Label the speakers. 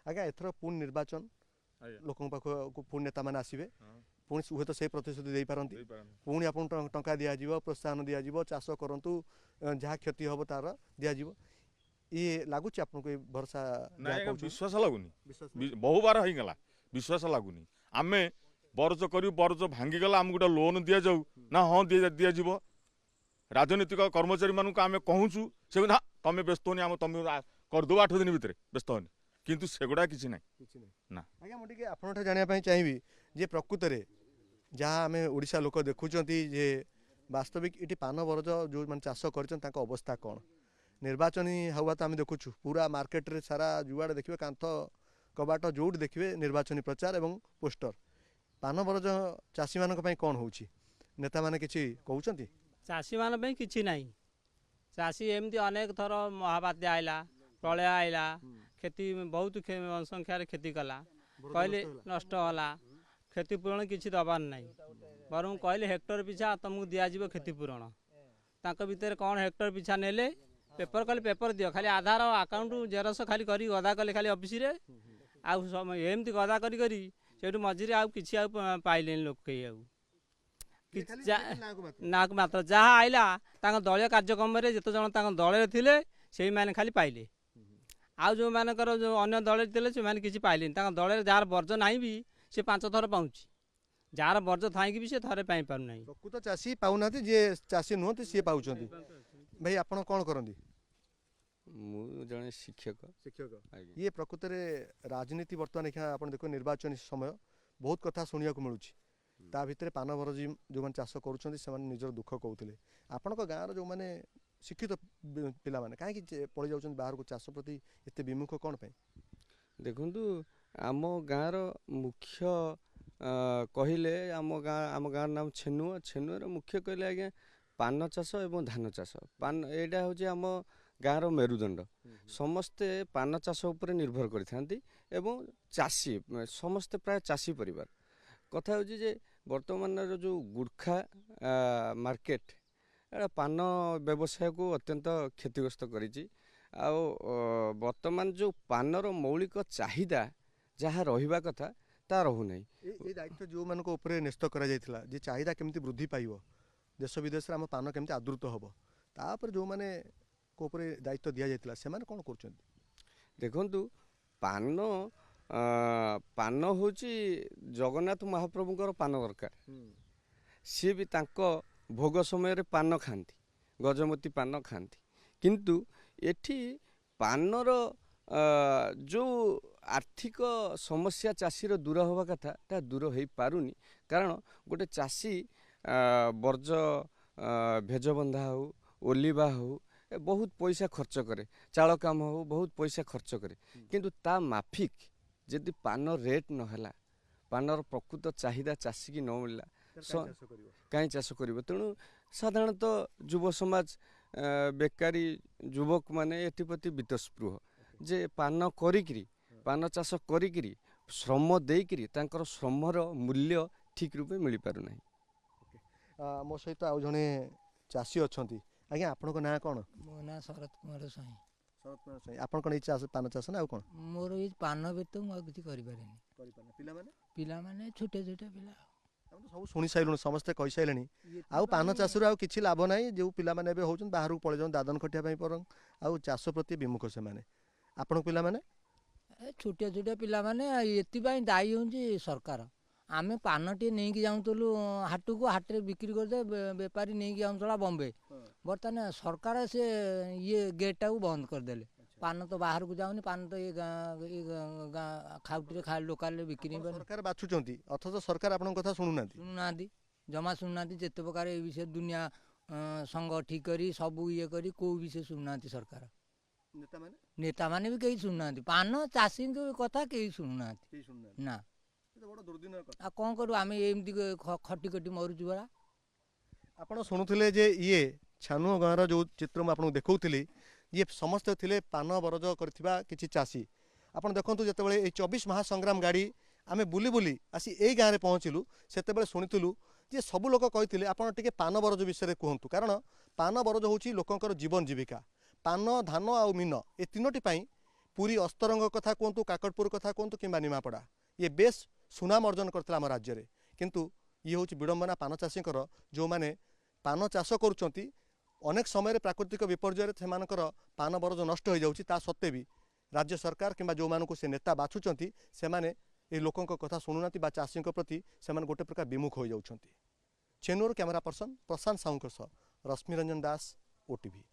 Speaker 1: आज्ञा एथर पुणी निर्वाचन लोक पाखक पुणी नेता मैंने आसवे पुणी हुए तो से प्रतिश्रुति दे पारती पुणी आप टंका दिज्व प्रोत्साहन दिज्व चाष करूँ जहाँ क्षति हम तार दिज्व ये लगुच आपको भरोसा
Speaker 2: विश्वास लगुनि बहु बार हो गला विश्वास लगुनि आम बरज कर बरज भांगीगला आम गोटे लोन दि जाऊ ना हाँ दिज्व राजनीतिक कर्मचारी मानू आम कहूँ से ना तुम व्यस्त होनी आम तुम करदेव 8 दिन भितर व्यस्त होनी किंतु सेगुड़ा किसी ना ना
Speaker 1: आज्ञा मुझे आपठ जानापी चाहिए जे प्रकृत में जहाँ आम ओडिशा लोक देखुं जे वास्तविक ये पान बरज जो मैंने चाष कर अवस्था कौन निर्वाचन हवा तो आम देखुचु पूरा मार्केट रे सारा जुआड़े देखिए कांथ कबाट जोड़ देखिए निर्वाचन प्रचार एवं पोस्टर पान बरज चाषी मान कौन हो नेता मैंने किसी कहते
Speaker 3: चाषी मान किसी ना चाषी एमती अनेक थर महाबात्य आइला प्रलय आइला खेती बहुत संख्यार खेती कला कहले नष्ट होला क्षतिपूरण किसी दबार ना बर कहले हेक्टर पिछा तुमको दिज्व क्षतिपूरण ताक भितर कौन हेक्टर पिछा नेले पेपर कले पेपर दियो खाली आधार अकाउंट जेरक्स खाली करी गदा कले खाली ऑफिस रे आमती गदा करी से मझे आउ कि पाइले लोक कहीं नाक मात्र जहाँ आइला दलीय कार्यक्रम में जिते जन दल थे से मैंने खाली पाइले आउ जो मानकर जो अन्य दल थे से मैंने किसी पाइले दल जार वर्ज ना भी सी 5 थर पाँच जार वर्ज थी भी सी थे पाई पार ना
Speaker 1: प्रकृत चाषी पाऊना जी चाषी नुहत सी पाँच भाई आप कौन करती
Speaker 4: जड़े शिक्षक
Speaker 1: शिक्षक ये प्रकृत में राजनीति बर्तमान आप देखो निर्वाचन समय बहुत कथा शुणा मिलूँ ता भितर पान बरजी जो मैंने चाष कर निजर दुख कहते आपण गाँव जो मैंने शिक्षित पिला माने कहीं पड़ जाऊँ बाहर को चाष प्रति एत विमुख कौन पे
Speaker 4: देखु आम गाँव मुख्य कहले आम गाँव नाम छेनुआ छेनुआर मुख्य कहले आज्ञा पान चाष एवं धान चाष पान यहाँ हूँ आम गाँव मेरुदंड समस्ते पान चाष उपर निर्भर करथांती एवं चाषी समस्ते प्राय चाषी परिवार कथा हूँ जे वर्तमान जो गुर्खा मार्केट पान व्यवसाय को अत्यंत क्षतिग्रस्त करिछि वर्तमान जो पानर मौलिक चाहिदा जहाँ रहिबा कथा ता रहू नहीं
Speaker 1: ये दायित्व जो मान ऊपर न्यस्त करा जायथिला जे चाहिदा केमती वृद्धि पाइबो देश विदेश आम पान केमती आदृत हम तापर जो माने को ऊपर दायित्व दिया जायथिला से माने कोन करछन्ती
Speaker 4: देखंतु पान पान हूँ जगन्नाथ महाप्रभुंकर पान दरकार सी भी तांको भोग समय रे पान खाती गजमती पान खाती किंतु एठी पानर जो आर्थिक समस्या चाषीर दूर हवा कथा ता दूर हो पारुनी कारण गोटे चाषी वर्ज भेजबंधा हो ओलिवा हो बहुत पैसा खर्च करे चाल काम हो बहुत पैसा खर्च करे किंतु ता माफिक जदि पान रेट नहला पानर प्रकृत चाहिदा चाषी की न मिलला कहीं चाष कर तेणु साधारणतः युव समाज बेकारी युवक माने एथिप्रति वितस्पृह जे पान करी पान चाष करी श्रम देकरी तांकर श्रमर मूल्य ठीक रूपे मिल पारु नहीं
Speaker 1: मो सहित आउ जने चाषी अच्छी आज्ञा आपण ना कौन
Speaker 5: मो ना शरद कुमार साई
Speaker 1: शरद कुमार साई आपण कौन चाष पान चाष ना कौन
Speaker 5: मोर ये पान व्यतीत मु किसी करें पिला माने छोटे छोटे पिला
Speaker 1: सब शुणी सारे समस्ते कही सारे आउ पान चाषर आउ किसी लाभ ना जो पिला माने हो बाहर को पलि दादन खटिया पर आउ चाष प्रति विमुख से माने आपण पिला माने
Speaker 5: छोटे छोटे पिला माने एतिपाई दायी हूँ सरकार आमे पान टे नहीं जाऊँ हाट को हाट रे बिक्री करदे बेपारी नहीं जाऊला बॉम्बे बर्तमान सरकार से ये गेट को बंद करदे पान तो बाहर को जाऊनी पान तो ये खाउटी खा लोकाल बिक्री
Speaker 1: सरकार बाछुचंती अथच सरकार आपन कथा
Speaker 5: शुणुना जमा शुणुना जिते प्रकार ये विषय दुनिया संघ ठीक करी सब ये करी को विषय शुणुना सरकार नेता माने भी कहीं शुणुना पान चाषी कथा कहीं शुणुना ना कौन करूँ आम एमती खटी खटी मरुचु बड़ा
Speaker 1: आपड़ शुणुले जे ये छानुआ गाँव जो चित्र मुझे देखी ये समस्ते थे पान बरज कर चाषी आपड़ देखूँ जो ये 24 महासंग्राम गाड़ी आम बुली बुली आसी यही गाँव में पहुँचलु से शुणुलु जे सबू लोक कहते आपड़ टे पान बरज विषय कहतु कारण पान बरज हूँ लोकंर जीवन जीविका पान धान आउ मीन ए तीनोटी पुरी अस्तरंग कथा कहतु काकटपुर कथा कहतु कि निमापड़ा ये बेस सुनाम अर्जन करता आम राज्य में किंतु ये हूँ विडंबना पान चाषी जो मैंने पान चाष करुँच अनेक समय प्राकृतिक विपर्यय से पान बरज नष्ट हो जाऊँगी ता सत्वे भी राज्य सरकार कि जो मानक से नेता बाछुंट से माने ये लोकों कथा शुणुना चाषी प्रति से गोटे प्रकार विमुख हो जाउछंती। चेन्नूर कैमरा पर्सन प्रशांत साहू रश्मिरंजन दास, ओटीवी।